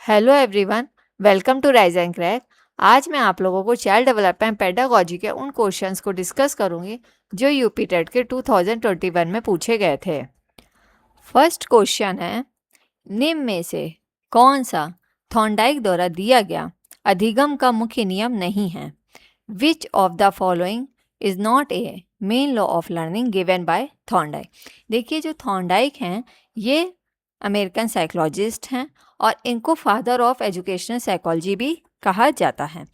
Hello everyone, welcome to rise and crack. आज मैं आप लोगों को चाइल्ड डेवलपमेंट पेडागोजी के उन क्वेश्चंस को डिस्कस करूंगी जो यूपी टेट के 2021 में पूछे गए थे। फर्स्ट क्वेश्चन है, निम्न में से कौन सा थॉर्नडाइक द्वारा दिया गया अधिगम का मुख्य नियम नहीं है? Which of the following is not A main law of learning given by Thorndike? देखिए, जो थॉर्नडाइक हैं ये अमेरिकन साइकोलॉजिस्ट हैं और इनको फादर ऑफ एजुकेशनल साइकोलॉजी भी कहा जाता है।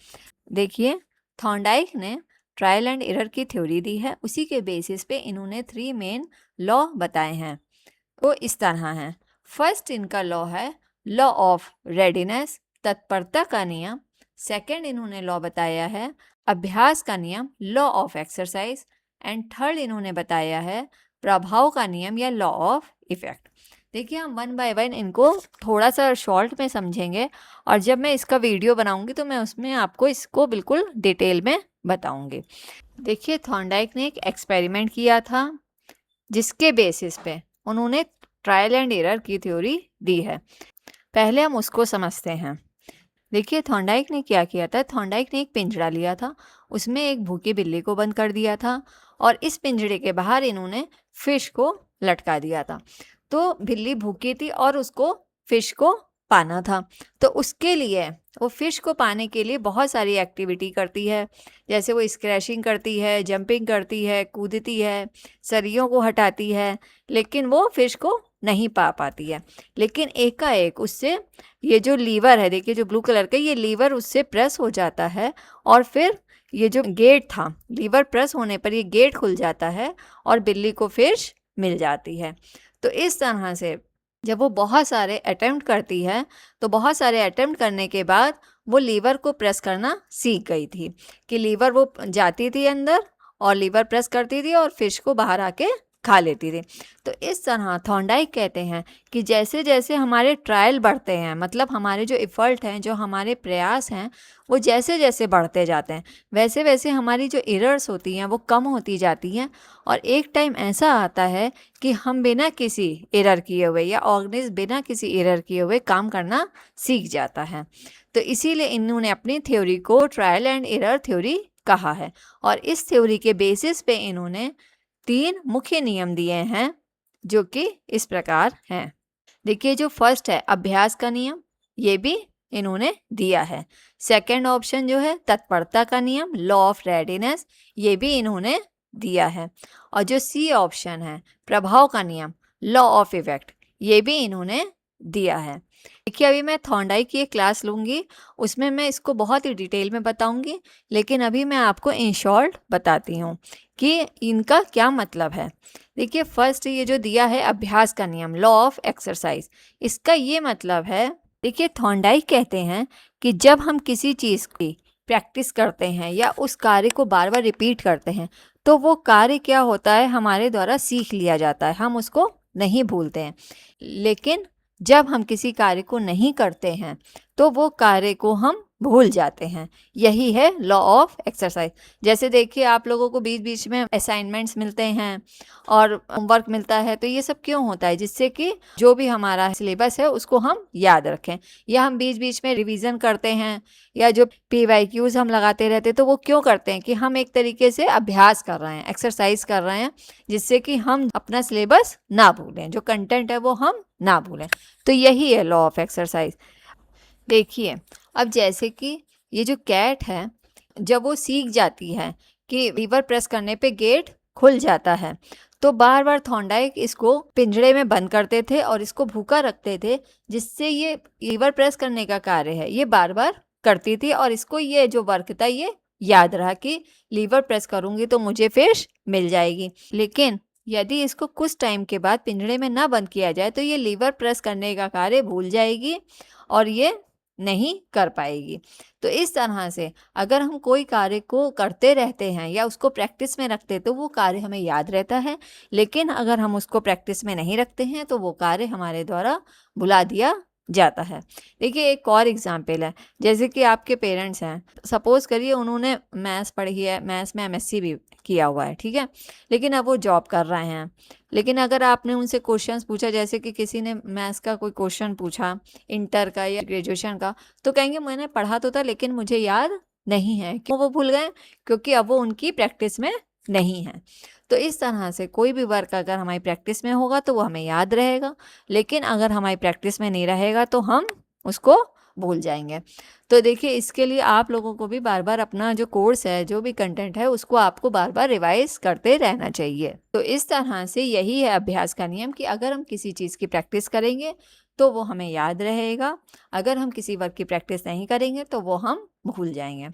देखिए, थॉर्नडाइक ने ट्रायल एंड एरर की थ्योरी दी है, उसी के बेसिस पे इन्होंने 3 मेन लॉ बताए हैं। वो इस तरह हैं। फर्स्ट इनका लॉ है लॉ ऑफ रेडीनेस, तत्परता का नियम। सेकंड इन्होंने लॉ बताया है अभ्यास का नियम, law of exercise. And third इन्होंने बताया है प्रभाव का नियम या लॉ ऑफ इफेक्ट। देखिए, हम वन बाय वन इनको थोड़ा सा शॉर्ट में समझेंगे और जब मैं इसका वीडियो बनाऊंगी तो मैं उसमें आपको इसको बिल्कुल डिटेल में बताऊंगी। देखिए, थॉर्नडाइक ने एक एक्सपेरिमेंट किया था जिसके बेसिस पे उन्होंने ट्रायल एंड एरर की थ्योरी दी है। पहले हम उसको समझते हैं। देखिए, थॉर्नडाइक ने क्या किया था। थॉर्नडाइक ने एक पिंजरा लिया था, उसमें एक भूखी बिल्ली को बंद कर दिया था और इस पिंजरे के बाहर इन्होंने फिश को लटका दिया था। तो बिल्ली भूखी थी और उसको फिश को पाना था। तो उसके लिए वो फिश को पाने के लिए बहुत सारी एक्टिविटी करती है, जैसे वो स्क्रैचिंग करती है, जंपिंग करती है, कूदती है, सरियों को हटाती है, लेकिन वो फिश को नहीं पा पाती है। लेकिन एकाएक उससे ये जो लीवर है, देखिए जो ब्लू कलर का, ये लीवर उससे प्रेस हो जाता है और फिर ये जो गेट था, लीवर प्रेस होने पर ये गेट खुल जाता है और बिल्ली को फिश मिल जाती है। तो इस तरह से जब वो बहुत सारे अटेम्प्ट करती है तो बहुत सारे अटेम्प्ट करने के बाद वो लीवर को प्रेस करना सीख गई थी कि लीवर वो जाती थी अंदर और लीवर प्रेस करती थी और फिश को बाहर आके खा लेती थी। तो इस तरह थॉर्नडाइक कहते हैं कि जैसे जैसे हमारे ट्रायल बढ़ते हैं, मतलब हमारे जो एफर्ट हैं, जो हमारे प्रयास हैं, वो जैसे जैसे बढ़ते जाते हैं, वैसे वैसे हमारी जो एरर्स होती हैं वो कम होती जाती हैं और एक टाइम ऐसा आता है कि हम बिना किसी एरर किए हुए या ऑर्गेनिज्म बिना किसी एरर किए हुए काम करना सीख जाता है। तो इसीलिए इन्होंने अपनी थ्योरी को ट्रायल एंड एरर थ्योरी कहा है और इस थ्योरी के बेसिस पे इन्होंने 3 मुख्य नियम दिए हैं जो कि इस प्रकार हैं। देखिए, जो फर्स्ट है अभ्यास का नियम, ये भी इन्होंने दिया है। सेकंड ऑप्शन जो है तत्परता का नियम, लॉ ऑफ रेडीनेस, ये भी इन्होंने दिया है। और जो सी ऑप्शन है प्रभाव का नियम, लॉ ऑफ इफेक्ट, ये भी इन्होंने दिया है। देखिए, अभी मैं थॉर्नडाइक की एक क्लास लूँगी, उसमें मैं इसको बहुत ही डिटेल में बताऊँगी, लेकिन अभी मैं आपको इन शॉर्ट बताती हूँ कि इनका क्या मतलब है। देखिए, फर्स्ट ये जो दिया है अभ्यास का नियम, लॉ ऑफ एक्सरसाइज, इसका ये मतलब है, देखिए थॉर्नडाइक कहते हैं कि जब हम किसी चीज़ की प्रैक्टिस करते हैं या उस कार्य को बार बार रिपीट करते हैं तो वो कार्य क्या होता है, हमारे द्वारा सीख लिया जाता है, हम उसको नहीं भूलते हैं। लेकिन जब हम किसी कार्य को नहीं करते हैं तो वो कार्य को हम भूल जाते हैं। यही है लॉ ऑफ एक्सरसाइज। जैसे देखिए, आप लोगों को बीच बीच में असाइनमेंट्स मिलते हैं और होमवर्क मिलता है, तो ये सब क्यों होता है? जिससे कि जो भी हमारा सिलेबस है उसको हम याद रखें, या हम बीच बीच में रिवीजन करते हैं, या जो PYQs हम लगाते रहते हैं, तो वो क्यों करते हैं कि हम एक तरीके से अभ्यास कर रहे हैं, एक्सरसाइज कर रहे हैं, जिससे कि हम अपना सिलेबस ना भूलें, जो कंटेंट है वो हम ना भूलें। तो यही है लॉ ऑफ एक्सरसाइज। देखिए, अब जैसे कि ये जो कैट है, जब वो सीख जाती है कि लीवर प्रेस करने पे गेट खुल जाता है, तो बार बार थॉर्नडाइक इसको पिंजड़े में बंद करते थे और इसको भूखा रखते थे, जिससे ये लीवर प्रेस करने का कार्य है ये बार बार करती थी और इसको ये जो वर्क था ये याद रहा कि लीवर प्रेस करूंगी तो मुझे फिश मिल जाएगी। लेकिन यदि इसको कुछ टाइम के बाद पिंजड़े में ना बंद किया जाए तो ये लीवर प्रेस करने का कार्य भूल जाएगी और ये नहीं कर पाएगी। तो इस तरह से अगर हम कोई कार्य को करते रहते हैं या उसको प्रैक्टिस में रखते हैं तो वो कार्य हमें याद रहता है, लेकिन अगर हम उसको प्रैक्टिस में नहीं रखते हैं तो वो कार्य हमारे द्वारा भुला दिया जाता है। देखिए एक और एग्जाम्पल है, जैसे कि आपके पेरेंट्स हैं, सपोज करिए उन्होंने मैथ्स पढ़ी है, मैथ्स में एमएससी भी किया हुआ है, ठीक है, लेकिन अब वो जॉब कर रहे हैं। लेकिन अगर आपने उनसे क्वेश्चंस पूछा, जैसे कि किसी ने मैथ्स का कोई क्वेश्चन पूछा इंटर का या ग्रेजुएशन का, तो कहेंगे मैंने पढ़ा तो था लेकिन मुझे याद नहीं है। क्यों वो भूल गए? क्योंकि अब वो उनकी प्रैक्टिस में नहीं है। तो इस तरह से कोई भी वर्क अगर हमारी प्रैक्टिस में होगा तो वो हमें याद रहेगा, लेकिन अगर हमारी प्रैक्टिस में नहीं रहेगा तो हम उसको भूल जाएंगे। तो देखिए इसके लिए आप लोगों को भी बार बार अपना जो कोर्स है, जो भी कंटेंट है, उसको आपको बार बार रिवाइज करते रहना चाहिए। तो इस तरह से यही है अभ्यास का नियम कि अगर हम किसी चीज़ की प्रैक्टिस करेंगे तो वो हमें याद रहेगा, अगर हम किसी वर्क की प्रैक्टिस नहीं करेंगे तो वो हम भूल जाएंगे।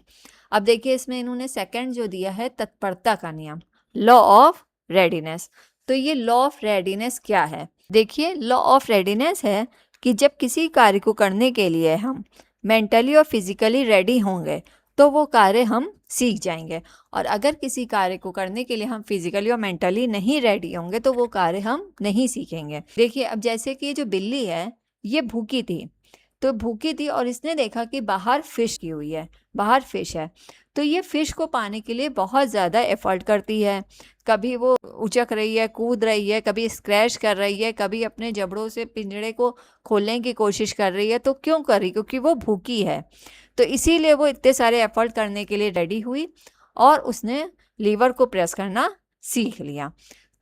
अब देखिए इसमें इन्होंने सेकंड जो दिया है तत्परता का नियम, लॉ ऑफ रेडीनेस। तो ये लॉ ऑफ रेडीनेस क्या है? देखिए लॉ ऑफ रेडीनेस है कि जब किसी कार्य को करने के लिए हम मेंटली और फिजिकली रेडी होंगे तो वो कार्य हम सीख जाएंगे, और अगर किसी कार्य को करने के लिए हम फिजिकली और मेंटली नहीं रेडी होंगे तो वो कार्य हम नहीं सीखेंगे। देखिए अब जैसे कि ये जो बिल्ली है ये भूखी थी, तो भूखी थी और इसने देखा कि बाहर फिश की हुई है, बाहर फिश है, तो ये फिश को पाने के लिए बहुत ज़्यादा एफर्ट करती है। कभी वो उचक रही है, कूद रही है, कभी स्क्रैच कर रही है, कभी अपने जबड़ों से पिंजरे को खोलने की कोशिश कर रही है। तो क्यों कर रही? क्योंकि वो भूखी है। तो इसीलिए वो इतने सारे एफर्ट करने के लिए रेडी हुई और उसने लीवर को प्रेस करना सीख लिया।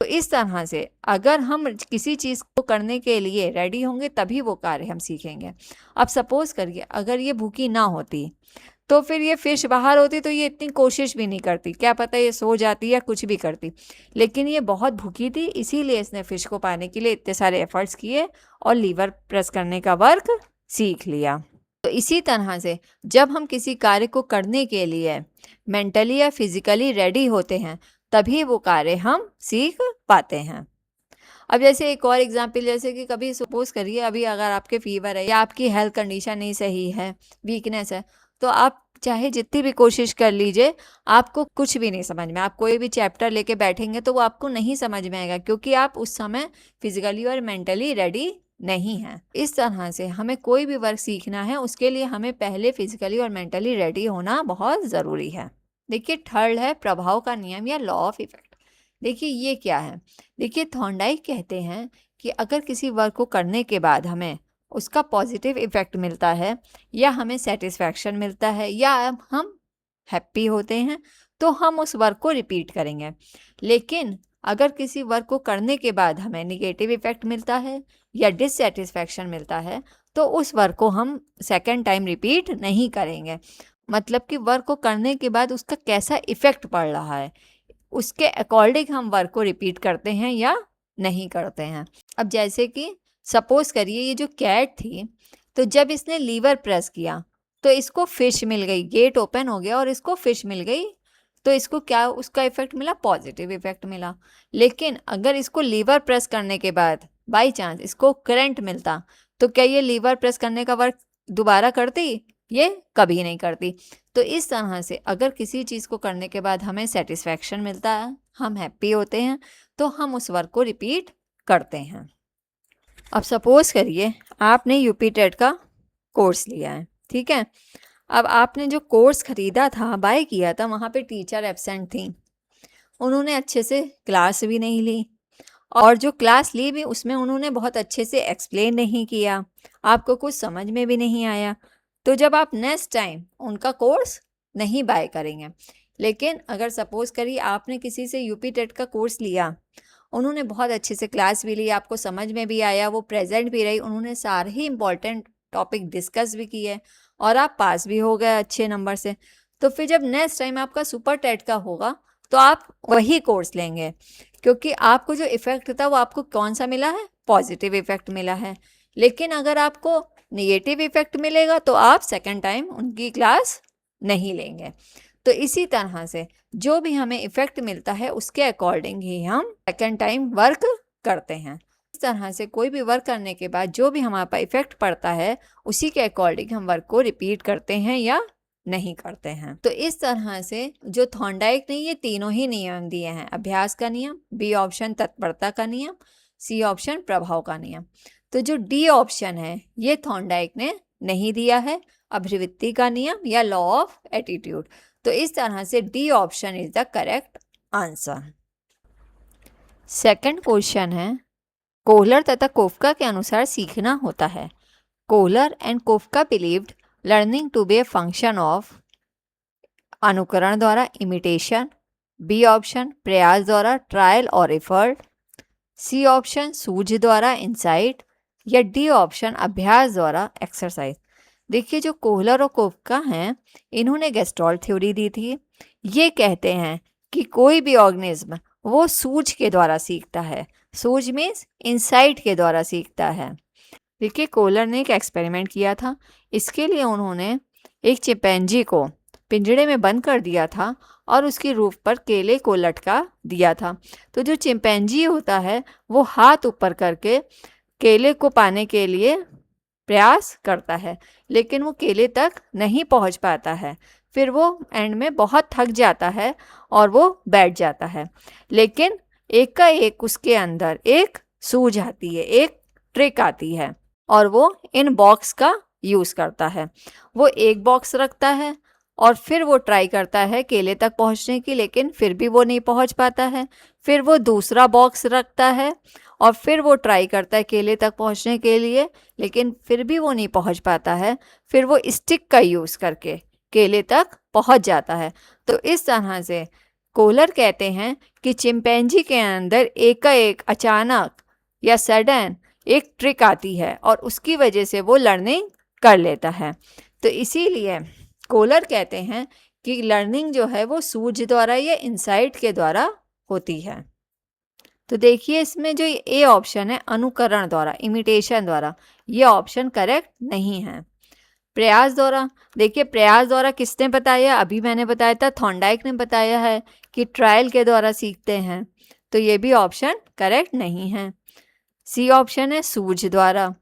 तो इस तरह से अगर हम किसी चीज़ को करने के लिए रेडी होंगे तभी वो कार्य हम सीखेंगे। अब सपोज करिए अगर ये भूखी ना होती तो फिर ये फिश बाहर होती तो ये इतनी कोशिश भी नहीं करती, क्या पता ये सो जाती या कुछ भी करती। लेकिन ये बहुत भूखी थी, इसीलिए इसने फिश को पाने के लिए इतने सारे एफर्ट्स किए और लीवर प्रेस करने का वर्क सीख लिया। तो इसी तरह से जब हम किसी कार्य को करने के लिए मेंटली या फिजिकली रेडी होते हैं तभी वो कार्य हम सीख पाते हैं। अब जैसे एक और एग्जांपल, जैसे कि कभी सपोज करिए अभी अगर आपके फीवर है या आपकी हेल्थ कंडीशन नहीं सही है, वीकनेस है, तो आप चाहे जितनी भी कोशिश कर लीजिए आपको कुछ भी नहीं समझ में, आप कोई भी चैप्टर लेके बैठेंगे तो वो आपको नहीं समझ में आएगा, क्योंकि आप उस समय फिजिकली और मेंटली रेडी नहीं है। इस तरह से हमें कोई भी वर्क सीखना है उसके लिए हमें पहले फिजिकली और मेंटली रेडी होना बहुत ज़रूरी है। देखिए थर्ड है प्रभाव का नियम या लॉ ऑफ इफेक्ट। देखिए ये क्या है? देखिए थॉर्नडाइक कहते हैं कि अगर किसी वर्क को करने के बाद हमें उसका पॉजिटिव इफेक्ट मिलता है या हमें सेटिस्फैक्शन मिलता है या हम हैप्पी होते हैं तो हम उस वर्क को रिपीट करेंगे। लेकिन अगर किसी वर्क को करने के बाद हमें निगेटिव इफेक्ट मिलता है या डिससेटिस्फैक्शन मिलता है तो उस वर्क को हम सेकेंड टाइम रिपीट नहीं करेंगे। मतलब कि वर्क को करने के बाद उसका कैसा इफेक्ट पड़ रहा है उसके अकॉर्डिंग हम वर्क को रिपीट करते हैं या नहीं करते हैं। अब जैसे कि सपोज करिए ये जो कैट थी, तो जब इसने लीवर प्रेस किया तो इसको फिश मिल गई, गेट ओपन हो गया और इसको फिश मिल गई, तो इसको क्या उसका इफेक्ट मिला? पॉजिटिव इफेक्ट मिला। लेकिन अगर इसको लीवर प्रेस करने के बाद बाई चांस इसको करंट मिलता तो क्या ये लीवर प्रेस करने का वर्क दोबारा करती? ये कभी नहीं करती। तो इस तरह से अगर किसी चीज़ को करने के बाद हमें सेटिस्फैक्शन मिलता है, हम हैप्पी होते हैं, तो हम उस वर्क को रिपीट करते हैं। अब सपोज करिए आपने यूपी टेट का कोर्स लिया है, ठीक है। अब आपने जो कोर्स खरीदा था, बाय किया था, वहाँ पे टीचर एब्सेंट थी, उन्होंने अच्छे से क्लास भी नहीं ली, और जो क्लास ली भी उसमें उन्होंने बहुत अच्छे से एक्सप्लेन नहीं किया, आपको कुछ समझ में भी नहीं आया। तो जब आप नेक्स्ट टाइम उनका कोर्स नहीं बाय करेंगे। लेकिन अगर सपोज करिए आपने किसी से यूपी टेट का कोर्स लिया, उन्होंने बहुत अच्छे से क्लास भी ली, आपको समझ में भी आया, वो प्रेजेंट भी रही, उन्होंने सारे ही इंपॉर्टेंट टॉपिक डिस्कस भी किए और आप पास भी हो गए अच्छे नंबर से। तो फिर जब नेक्स्ट टाइम आपका सुपर टेट का होगा तो आप वही कोर्स लेंगे, क्योंकि आपको जो इफेक्ट था वो आपको कौन सा मिला है? पॉजिटिव इफेक्ट मिला है। लेकिन अगर आपको नेगेटिव इफेक्ट मिलेगा तो आप सेकंड टाइम उनकी क्लास नहीं लेंगे। तो इसी तरह से जो भी हमें इफेक्ट मिलता है उसके अकॉर्डिंग ही हम सेकंड टाइम वर्क करते हैं। इस तरह से कोई भी वर्क करने के बाद जो भी हमारे पास इफेक्ट पड़ता है उसी के अकॉर्डिंग हम वर्क को रिपीट करते हैं या नहीं करते हैं। तो इस तरह से जो थॉर्नडाइक ने ये तीनों ही नियम दिए हैं, अभ्यास का नियम, बी ऑप्शन तत्परता का नियम, सी ऑप्शन प्रभाव का नियम। तो जो डी ऑप्शन है ये थॉर्नडाइक ने नहीं दिया है, अभिवृत्ति का नियम या लॉ ऑफ एटीट्यूड। तो इस तरह से D option is the correct answer. Second question है, कोहलर तथा कोफका के अनुसार सीखना होता है। Kohler and Koffka believed learning to be a function of अनुकरण द्वारा इमिटेशन, बी ऑप्शन प्रयास द्वारा ट्रायल और एफर्ट, सी ऑप्शन सूझ द्वारा इंसाइट, या डी ऑप्शन अभ्यास द्वारा एक्सरसाइज। देखिए जो कोहलर और कोफका हैं इन्होंने गेस्टॉल्ट थ्योरी दी थी। ये कहते हैं कि कोई भी ऑर्गेनिज्म वो सूझ के द्वारा सीखता है। सूझ मीन्स इंसाइट के द्वारा सीखता है। देखिए कोहलर ने एक एक्सपेरिमेंट किया था। इसके लिए उन्होंने एक चिंपैंजी को पिंजड़े में बंद कर दिया था और उसकी रूफ पर केले को लटका दिया था। तो जो चिंपैंजी होता है वो हाथ ऊपर करके केले को पाने के लिए प्रयास करता है, लेकिन वो केले तक नहीं पहुंच पाता है। फिर वो एंड में बहुत थक जाता है और वो बैठ जाता है। लेकिन एक का एक उसके अंदर एक सूझ आती है, एक ट्रिक आती है और वो इन बॉक्स का यूज़ करता है। वो एक बॉक्स रखता है और फिर वो ट्राई करता है केले तक पहुंचने की, लेकिन फिर भी वो नहीं पहुंच पाता है। फिर वो दूसरा बॉक्स रखता है और फिर वो ट्राई करता है केले तक पहुंचने के लिए, लेकिन फिर भी वो नहीं पहुंच पाता है। फिर वो स्टिक का यूज़ करके केले तक पहुंच जाता है। तो इस तरह से कोहलर कहते हैं कि चिंपैंजी के अंदर एक का एक अचानक या सडन एक ट्रिक आती है और उसकी वजह से वो लर्निंग कर लेता है। तो इसीलिए कोहलर कहते हैं कि लर्निंग जो है वो सूझ द्वारा या इंसाइट के द्वारा होती है। तो देखिए इसमें जो ए ऑप्शन है अनुकरण द्वारा, इमिटेशन द्वारा, ये ऑप्शन करेक्ट नहीं है। प्रयास द्वारा, देखिए प्रयास द्वारा किसने बताया? अभी मैंने बताया था, थॉर्नडाइक ने बताया है कि ट्रायल के द्वारा सीखते हैं। तो ये भी ऑप्शन करेक्ट नहीं है। सी ऑप्शन है सूझ द्वारा,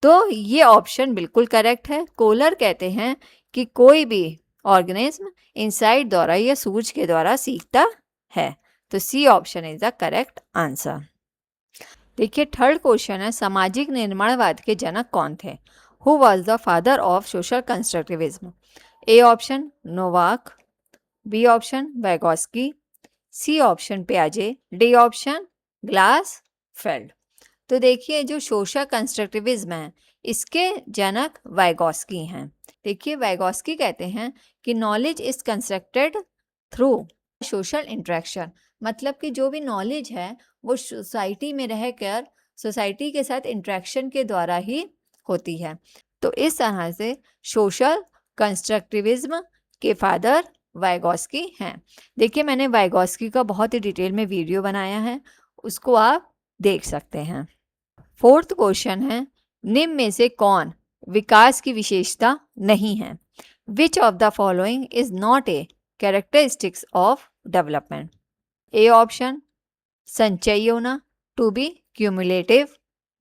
तो ये ऑप्शन बिल्कुल करेक्ट है। कोहलर कहते हैं कि कोई भी ऑर्गेनिज्म इंसाइट द्वारा या सूझ के द्वारा सीखता है। तो C option is the correct answer. देखिए थर्ड क्वेश्चन है, सामाजिक निर्माणवाद के जनक कौन थे? Who was the father of social constructivism? A option Novak, B option Vygotsky, C option पियाजे, डी ऑप्शन ग्लास फेल्ड। तो देखिए जो सोशल कंस्ट्रक्टिविज्म है इसके जनक वाइगोस्की हैं। देखिए वाइगोस्की कहते हैं कि knowledge is constructed through social interaction, मतलब कि जो भी नॉलेज है वो सोसाइटी में रहकर सोसाइटी के साथ इंटरेक्शन के द्वारा ही होती है। तो इस तरह से सोशल कंस्ट्रक्टिविज्म के फादर वाइगोस्की हैं। देखिए मैंने वाइगोस्की का बहुत ही डिटेल में वीडियो बनाया है, उसको आप देख सकते हैं। फोर्थ क्वेश्चन है, निम्न में से कौन विकास की विशेषता नहीं है? Which of the following is not a characteristics of development? A option संचयी होना, to be cumulative,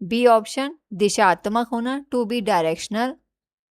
B option दिशात्मक होना, to be directional,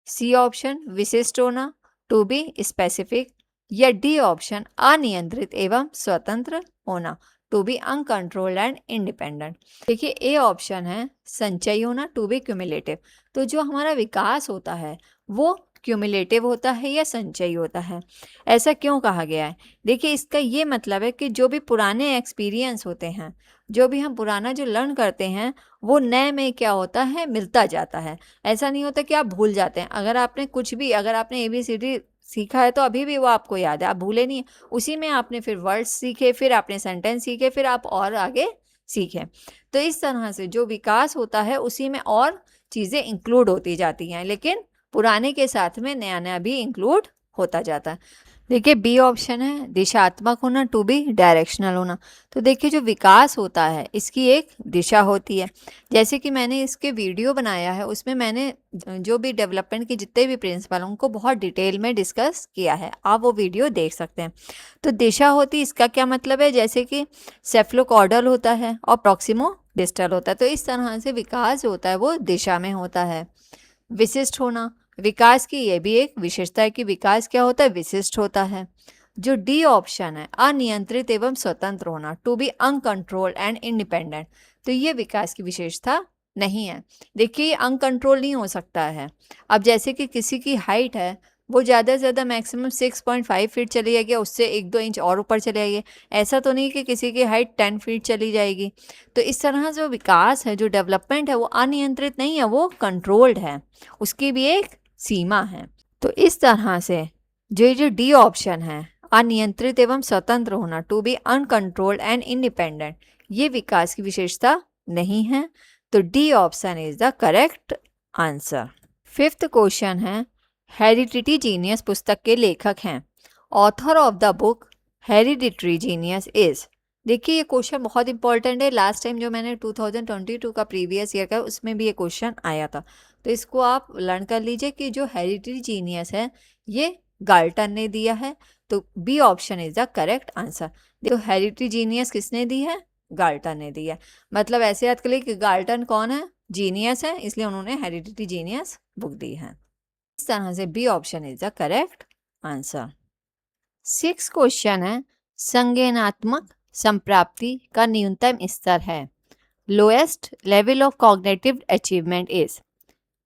C option विशिष्ट होना, टू बी स्पेसिफिक, या डी ऑप्शन अनियंत्रित एवं स्वतंत्र होना, to be uncontrolled and independent. देखिए ए ऑप्शन है संचयी होना, टू बी क्यूमुलेटिव। तो जो हमारा विकास होता है वो क्यूमुलेटिव होता है या संचयी होता है। ऐसा क्यों कहा गया है? देखिए इसका ये मतलब है कि जो भी पुराने एक्सपीरियंस होते हैं, जो भी हम पुराना जो लर्न करते हैं वो नए में क्या होता है, मिलता जाता है। ऐसा नहीं होता कि आप भूल जाते हैं। अगर आपने कुछ भी, अगर आपने ABCD सीखा है तो अभी भी वो आपको याद है, आप भूले नहीं। उसी में आपने फिर वर्ड्स सीखे, फिर आपने सेंटेंस सीखे, फिर आप और आगे सीखे। तो इस तरह से जो विकास होता है उसी में और चीज़ें इंक्लूड होती जाती हैं, लेकिन पुराने के साथ में नया नया भी इंक्लूड होता जाता है। देखिए बी ऑप्शन है दिशात्मक होना, टू बी डायरेक्शनल होना। तो देखिए जो विकास होता है इसकी एक दिशा होती है। जैसे कि मैंने इसके वीडियो बनाया है, उसमें मैंने जो भी डेवलपमेंट के जितने भी प्रिंसिपल हैं उनको बहुत डिटेल में डिस्कस किया है, आप वो वीडियो देख सकते हैं। तो दिशा होती, इसका क्या मतलब है? जैसे कि सेफ्लोकॉर्डल होता है और प्रॉक्सिमो डिस्टल होता है। तो इस तरह से विकास होता है वो दिशा में होता है। विशिष्ट होना, विकास की ये भी एक विशेषता है कि विकास क्या होता है, विशिष्ट होता है। जो डी ऑप्शन है अनियंत्रित एवं स्वतंत्र होना, to be uncontrolled and independent, तो ये विकास की विशेषता नहीं है। देखिए, ये अनकंट्रोल नहीं हो सकता है। अब जैसे कि किसी की हाइट है, वो ज़्यादा से ज़्यादा मैक्सिमम 6.5 फीट चली जाएगी, उससे 1-2 इंच और ऊपर चले जाएगी। ऐसा तो नहीं कि किसी की हाइट 10 फीट चली जाएगी। तो इस तरह जो विकास है, जो डेवलपमेंट है, वो अनियंत्रित नहीं है, वो कंट्रोल्ड है। उसकी भी एक सीमा है। तो इस तरह से जो डी ऑप्शन है, अनियंत्रित एवं स्वतंत्र होना, to be uncontrolled and independent, ये विकास की विशेषता नहीं है। तो D option is the correct answer. Fifth question है, हेरिडिटरी जीनियस पुस्तक के लेखक हैं। Author of the book hereditary genius is. देखिए, ये क्वेश्चन बहुत इंपॉर्टेंट है। लास्ट टाइम जो मैंने 2022 का प्रीवियस ईयर का, उसमें भी ये क्वेश्चन आया था। तो इसको आप लर्न कर लीजिए कि जो हेरिडिटरी जीनियस है, ये गाल्टन ने दिया है। तो B option is the correct answer. देखो, हेरिडिटरी जीनियस किसने दी है? गाल्टन ने दिया। मतलब ऐसे याद करिए कि गाल्टन कौन है? जीनियस है, इसलिए उन्होंने हेरिडिटरी जीनियस बुक दी है। इस तरह से B option is the correct answer. Six question है, संज्ञानात्मक संप्राप्ति का न्यूनतम स्तर है। Lowest level of cognitive achievement is.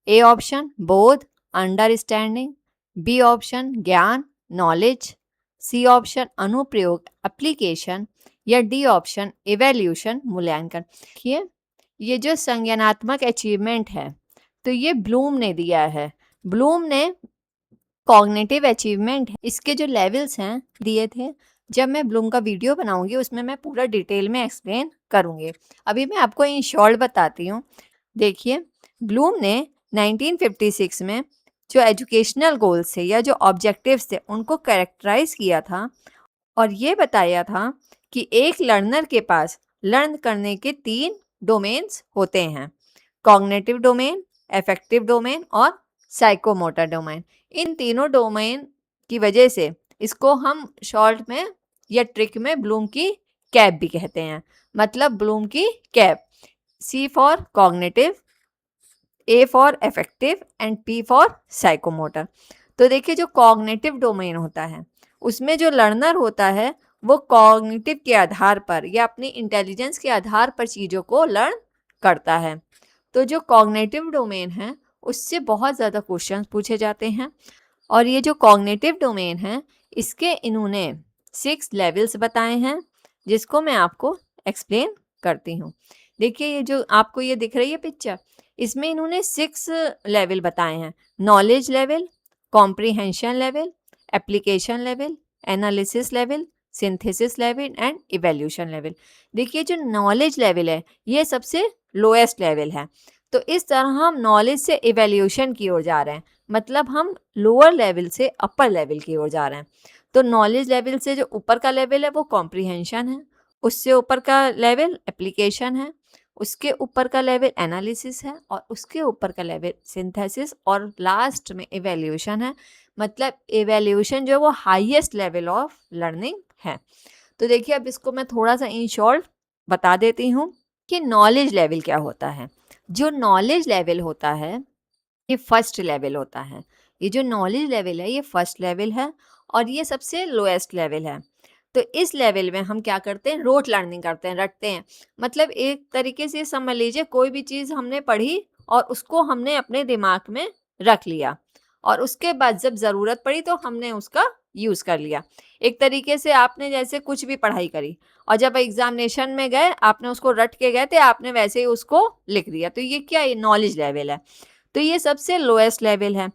A option बोध, अंडरस्टैंडिंग, बी ऑप्शन ज्ञान, नॉलेज, सी ऑप्शन अनुप्रयोग, एप्लीकेशन, या डी ऑप्शन इवैल्यूएशन, मूल्यांकन। देखिए, ये जो संज्ञानात्मक अचीवमेंट है, तो ये ब्लूम ने दिया है। ब्लूम ने कॉग्निटिव अचीवमेंट, इसके जो लेवल्स हैं दिए थे। जब मैं ब्लूम का वीडियो बनाऊंगी, उसमें मैं पूरा डिटेल में एक्सप्लेन करूंगी। अभी मैं आपको इन शॉर्ट बताती हूँ। देखिए, ब्लूम ने 1956 में जो एजुकेशनल गोल्स थे या जो ऑब्जेक्टिव्स थे, उनको कैरेक्टराइज किया था और ये बताया था कि एक लर्नर के पास लर्न करने के 3 डोमेन्स होते हैं: कॉग्निटिव डोमेन, अफेक्टिव डोमेन और साइकोमोटर डोमेन। इन तीनों डोमेन की वजह से इसको हम शॉर्ट में या ट्रिक में ब्लूम की कैप भी कहते हैं। मतलब ब्लूम की cap, C for cognitive, A for affective and P for psychomotor. तो देखिए, जो कॉग्निटिव डोमेन होता है, उसमें जो लर्नर होता है, वो कॉग्निटिव के आधार पर या अपनी इंटेलिजेंस के आधार पर चीज़ों को लर्न करता है। तो जो कॉग्निटिव डोमेन है, उससे बहुत ज़्यादा क्वेश्चन पूछे जाते हैं। और ये जो कॉग्निटिव डोमेन है, इसके इन्होंने 6 लेवल्स बताए हैं, जिसको मैं आपको एक्सप्लेन करती हूँ। देखिए, ये जो आपको ये दिख रही है पिक्चर, इसमें इन्होंने 6 लेवल बताए हैं: knowledge level, comprehension level, application level, analysis level, synthesis level and evaluation level. देखिए, जो नॉलेज लेवल है, ये सबसे लोएस्ट लेवल है। तो इस तरह हम नॉलेज से इवैल्यूएशन की ओर जा रहे हैं। मतलब हम लोअर लेवल से अपर लेवल की ओर जा रहे हैं। तो नॉलेज लेवल से जो ऊपर का लेवल है, वो कॉम्प्रिहेंशन है। उससे ऊपर का लेवल एप्लीकेशन है। उसके ऊपर का लेवल एनालिसिस है और उसके ऊपर का लेवल सिंथेसिस और लास्ट में इवैल्यूएशन है। मतलब इवैल्यूएशन जो है वो हाईएस्ट लेवल ऑफ लर्निंग है। तो देखिए, अब इसको मैं थोड़ा सा इन शॉर्ट बता देती हूँ कि नॉलेज लेवल क्या होता है। जो नॉलेज लेवल होता है, ये फर्स्ट लेवल होता है। ये जो नॉलेज लेवल है, ये फर्स्ट लेवल है और ये सबसे लोएस्ट लेवल है। तो इस लेवल में हम क्या करते हैं? रोट लर्निंग करते हैं, रटते हैं। मतलब एक तरीके से समझ लीजिए, कोई भी चीज़ हमने पढ़ी और उसको हमने अपने दिमाग में रख लिया और उसके बाद जब ज़रूरत पड़ी तो हमने उसका यूज़ कर लिया। एक तरीके से आपने जैसे कुछ भी पढ़ाई करी और जब एग्जामिनेशन में गए, आपने उसको रट के गए थे, आपने वैसे ही उसको लिख दिया। तो ये क्या? ये नॉलेज लेवल है। तो ये सबसे लोएस्ट लेवल है।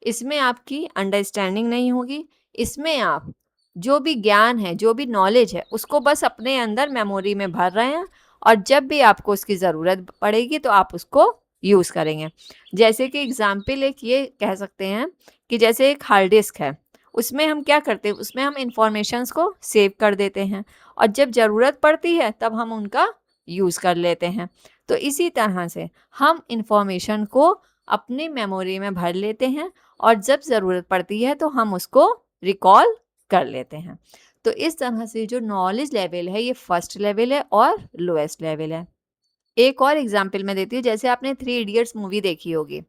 इसमें आपकी अंडरस्टैंडिंग नहीं होगी। इसमें आप जो भी ज्ञान है, जो भी नॉलेज है, उसको बस अपने अंदर मेमोरी में भर रहे हैं और जब भी आपको उसकी ज़रूरत पड़ेगी तो आप उसको यूज़ करेंगे। जैसे कि एग्जाम्पल एक ये कह सकते हैं कि जैसे एक हार्ड डिस्क है, उसमें हम क्या करते हैं? उसमें हम इंफॉर्मेशंस को सेव कर देते हैं और जब ज़रूरत पड़ती है तब हम उनका यूज़ कर लेते हैं। तो इसी तरह से हम इंफॉर्मेशन को अपनी मेमोरी में भर लेते हैं और जब ज़रूरत पड़ती है तो हम उसको रिकॉल कर लेते हैं। तो इस तरह से जो नॉलेज लेवल है, ये फर्स्ट लेवल है और लोएस्ट लेवल है। एक और एग्जांपल मैं देती हूँ। जैसे आपने 3 इडियट्स मूवी देखी होगी,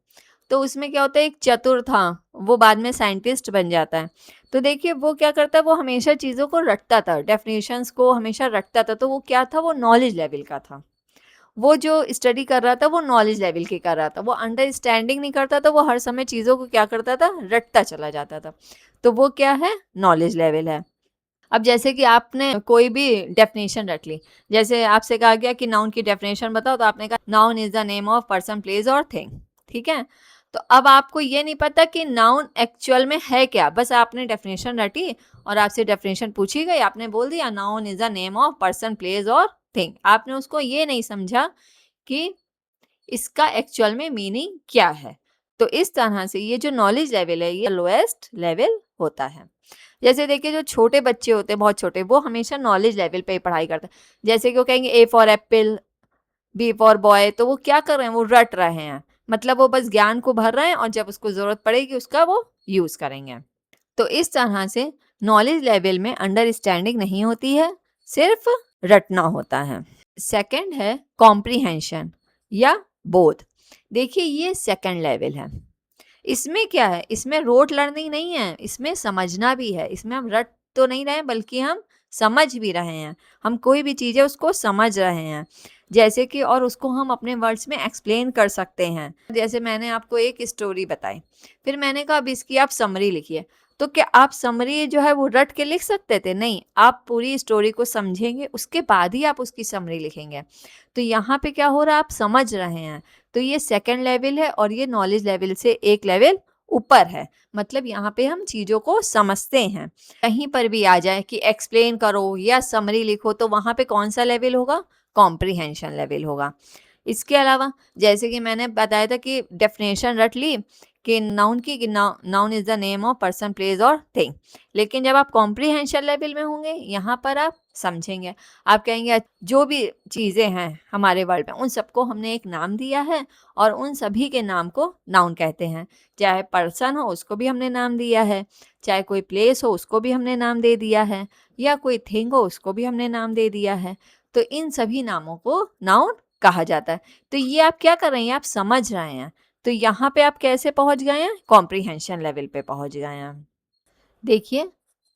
तो उसमें क्या होता है? एक चतुर था, वो बाद में साइंटिस्ट बन जाता है। तो देखिए, वो क्या करता है? वो हमेशा चीज़ों को रटता था, डेफिनेशंस को हमेशा रटता था। तो वो क्या था? वो नॉलेज लेवल का था। वो जो स्टडी कर रहा था वो नॉलेज लेवल की कर रहा था, वो अंडरस्टैंडिंग नहीं करता था, वो हर समय चीज़ों को क्या करता था, रटता चला जाता था। तो वो क्या है, नॉलेज लेवल है। अब जैसे कि आपने कोई भी डेफिनेशन रख ली, जैसे आपसे कहा गया कि नाउन की डेफिनेशन बताओ, तो आपने कहा noun is the name of person, place और थिंग। ठीक है, तो अब आपको ये नहीं पता कि नाउन एक्चुअल में है क्या, बस आपने डेफिनेशन रटी और आपसे डेफिनेशन पूछी गई, आपने बोल दिया noun is the name of person, place और थिंग। आपने उसको ये नहीं समझा कि इसका एक्चुअल में मीनिंग क्या है। तो इस तरह से ये जो नॉलेज लेवल है, ये लोएस्ट लेवल होता है। जैसे देखिए, जो छोटे बच्चे होते हैं, बहुत छोटे, वो हमेशा नॉलेज लेवल पे ही पढ़ाई करते हैं। जैसे कि वो कहेंगे A for apple, B for boy, तो वो क्या कर रहे हैं, वो रट रहे हैं, मतलब वो बस ज्ञान को भर रहे हैं और जब उसको जरूरत पड़ेगी उसका वो यूज करेंगे। तो इस तरह से नॉलेज लेवल में अंडरस्टैंडिंग नहीं होती है, सिर्फ रटना होता है। सेकंड है कॉम्प्रीहेंशन या बोध। देखिए, ये सेकंड लेवल है। इसमें क्या है, इसमें रोट लर्निंग नहीं है, इसमें समझना भी है। इसमें हम रट तो नहीं रहे बल्कि हम समझ भी रहे हैं। हम कोई भी चीज़ है उसको समझ रहे हैं, जैसे कि, और उसको हम अपने वर्ड्स में एक्सप्लेन कर सकते हैं। जैसे मैंने आपको एक स्टोरी बताई, फिर मैंने कहा अब इसकी आप समरी लिखिए। तो क्या आप समरी जो है वो रट के लिख सकते थे? नहीं, आप पूरी स्टोरी को समझेंगे, उसके बाद ही आप उसकी समरी लिखेंगे। तो यहाँ पे क्या हो रहा है, आप समझ रहे हैं। तो ये सेकंड लेवल है और ये नॉलेज लेवल से एक लेवल ऊपर है। मतलब यहाँ पे हम चीज़ों को समझते हैं। कहीं पर भी आ जाए कि एक्सप्लेन करो या समरी लिखो, तो वहाँ पे कौन सा लेवल होगा, कॉम्प्रीहेंशन लेवल होगा। इसके अलावा जैसे कि मैंने बताया था कि डेफिनेशन रट ली कि नाउन की, कि noun is the name of person, place और थिंग। लेकिन जब आप कॉम्प्रीहेंशन लेवल में होंगे, यहाँ पर आप समझेंगे। आप कहेंगे जो भी चीज़ें हैं हमारे वर्ल्ड में, उन सबको हमने एक नाम दिया है और उन सभी के नाम को नाउन कहते हैं। चाहे पर्सन हो उसको भी हमने नाम दिया है, चाहे कोई प्लेस हो उसको भी हमने नाम दे दिया है, या कोई थिंग हो उसको भी हमने नाम दे दिया है। तो इन सभी नामों को नाउन कहा जाता है। तो ये आप क्या कर रहे हैं, आप समझ रहे हैं। तो यहाँ पे आप कैसे पहुंच गए हैं, कॉम्प्रीहेंशन लेवल पे पहुंच गए हैं। देखिए,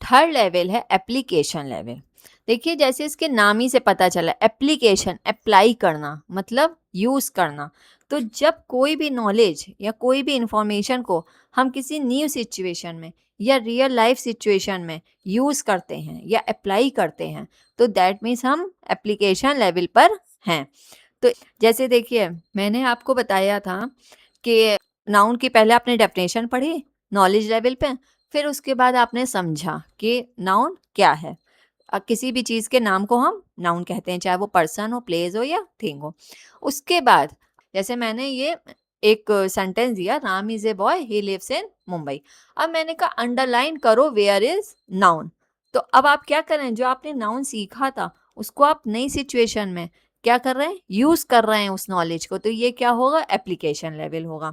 थर्ड लेवल है एप्लीकेशन लेवल। देखिए, जैसे इसके नाम ही से पता चला, एप्लीकेशन, अप्लाई करना, मतलब यूज़ करना। तो जब कोई भी नॉलेज या कोई भी इंफॉर्मेशन को हम किसी न्यू सिचुएशन में या रियल लाइफ सिचुएशन में यूज़ करते हैं या अप्लाई करते हैं, तो दैट मीन्स हम एप्लीकेशन लेवल पर हैं। तो जैसे देखिए, मैंने आपको बताया था कि नाउन की पहले आपने डेफिनेशन पढ़ी नॉलेज लेवल पे, फिर उसके बाद आपने समझा कि नाउन क्या है। किसी भी चीज़ के नाम को हम नाउन कहते हैं, चाहे वो पर्सन हो, प्लेस हो या थिंग हो। उसके बाद जैसे मैंने ये एक सेंटेंस दिया, Ram is a boy, he lives in Mumbai. अब मैंने कहा अंडरलाइन करो वेयर इज नाउन। तो अब आप क्या कर रहे हैं, जो आपने नाउन सीखा था उसको आप नई सिचुएशन में क्या कर रहे हैं, यूज कर रहे हैं उस नॉलेज को। तो ये क्या होगा, एप्लीकेशन लेवल होगा।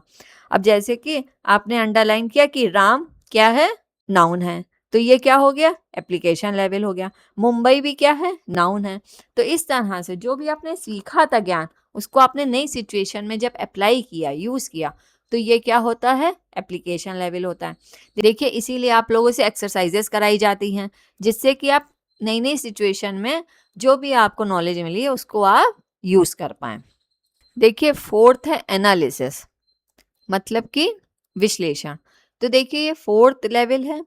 अब जैसे कि आपने अंडरलाइन किया कि राम क्या है, नाउन है, तो ये क्या हो गया, एप्लीकेशन लेवल हो गया। मुंबई भी क्या है, नाउन है। तो इस तरह से जो भी आपने सीखा था ज्ञान, उसको आपने नई सिचुएशन में जब अप्लाई किया, यूज किया, तो ये क्या होता है, एप्लीकेशन लेवल होता है। देखिए, इसीलिए आप लोगों से एक्सरसाइजेस कराई जाती हैं, जिससे कि आप नई नई सिचुएशन में जो भी आपको नॉलेज मिली है उसको आप यूज कर पाएं। देखिए, फोर्थ है एनालिसिस, मतलब कि विश्लेषण। तो देखिए, ये फोर्थ लेवल है।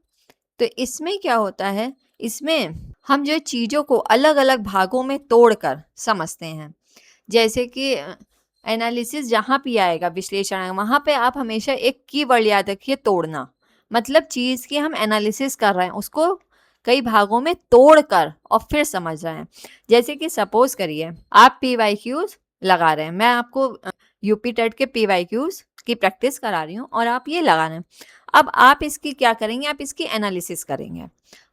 तो इसमें क्या होता है, इसमें हम जो चीज़ों को अलग अलग भागों में तोड़कर समझते हैं। जैसे कि एनालिसिस जहाँ भी आएगा, विश्लेषण आएगा, वहाँ पे आप हमेशा एक कीवर्ड याद रखिए, तोड़ना। मतलब चीज़ की हम एनालिसिस कर रहे हैं, उसको कई भागों में तोड़कर और फिर समझ रहे हैं। जैसे कि सपोज करिए आप PYQs लगा रहे हैं, मैं आपको यूपी टेट के PYQs की प्रैक्टिस करा रही हूँ और आप ये लगा रहे हैं। अब आप इसकी क्या करेंगे, आप इसकी एनालिसिस करेंगे।